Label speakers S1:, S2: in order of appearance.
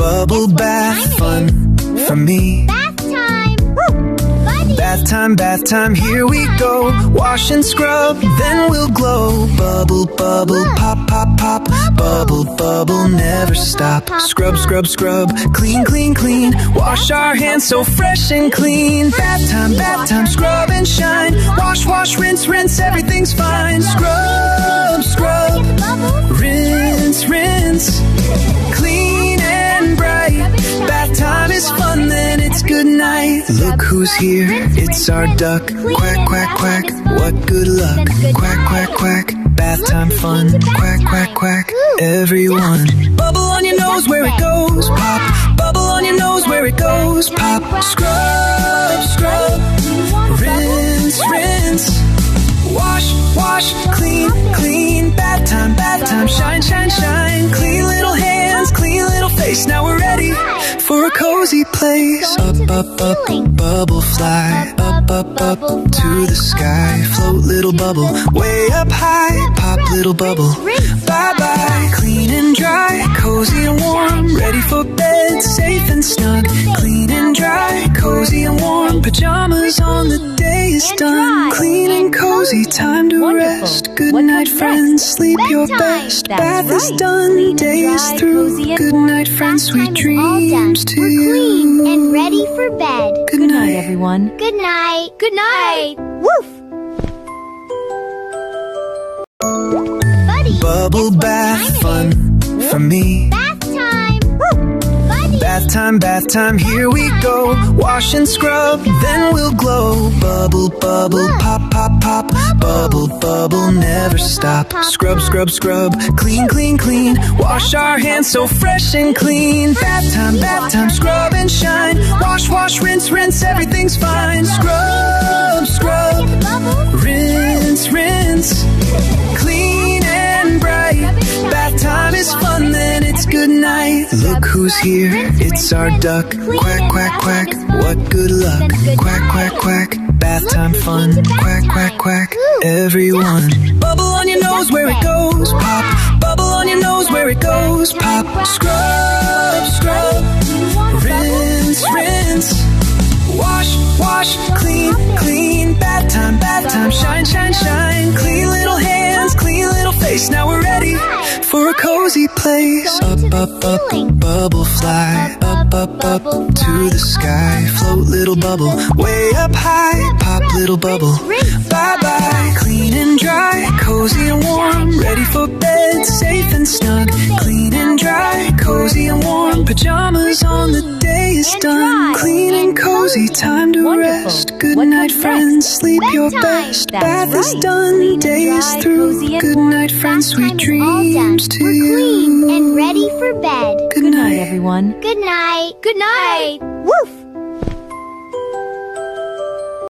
S1: Bubble bath fun for me.
S2: Bath time! Buddy!
S1: Bath time, here we go. Wash and scrub, then we'll glow. Bubble, bubble, pop, pop, pop. Bubble, bubble, never stop. Scrub, scrub, scrub, clean, clean, clean. Wash our hands so fresh and clean. Bath time, scrub and shine. Wash, wash, rinse, rinse, everything's fine. Scrub, scrub, rinse, rinse. Clean and bright. Bath time is fun, then it's good night. Look who's here, it's our duck. Quack, quack, quack, what good luck. Quack, quack, quack, bath time fun. Quack, quack, quack, everyone. Bubble on your nose where it goes, pop. Bubble on your nose where it goes, pop. Scrub, scrub, rinse, rinse. Wash, wash, clean, clean. Bath time, shine, shine, shine. Clean little hands, clean little face. Now we're ready for a cozy place. Up, up, up, bubble fly. Up, up, up to the sky. Float little bubble, way up high. Pop little bubble, bye bye. Clean and dry, cozy and warm. Ready for bed, safe and snug. Clean and dry, cozy and warm. Pajamas on, the day is done. Clean and cozy, time to rest. Good night, friends, sleep your best. Bath is done, day is through. Good night, friends, sweet dreams to you.
S2: We're clean and ready for bed.
S1: Good night,
S3: everyone.
S2: Good night. Good night. Woof! Buddy!
S1: Bubble bath fun for me.
S2: Bath time! Buddy!
S1: Bath time, here we go. Wash and scrub, then we'll glow. Bubble, bubble, pop, pop, pop. Bubble, bubble, never stop. Scrub, scrub, scrub, clean, clean, clean. Wash our hands so fresh and clean. Bath time, scrub and shine. Wash, wash, rinse, rinse, everything's fine. Scrub, scrub, rinse, rinse. Clean and bright. Bath time is fun, then it's good night. Look who's here, it's our duck. Quack, quack, quack, what good luck. Quack, quack, quack, bath time fun. Quack, quack, quack, everyone. Bubble on your nose where it goes, pop. Bubble on your nose where it goes, pop. Scrub, scrub, rinse, rinse. Wash, wash, clean, clean. Bath time, shine, shine, shine. Clean little hands, clean little face. Now we're ready for a cozy place. Up, up, up, bubble fly. Up, up, up to the sky. Float little bubble, way up high. Pop little bubble, bye bye. Clean and dry, cozy and warm. Ready for bed, safe and snug. Clean and dry, cozy and warm. Pajamas on, the day is done. Clean and cozy, time to rest. Good night, friends, sleep your best. Bath is done, day is through. Good night, friends, sweet dreams to you.
S2: We're clean and ready for bed.
S1: Good night,
S3: everyone.
S2: Good night. Good night. Woof!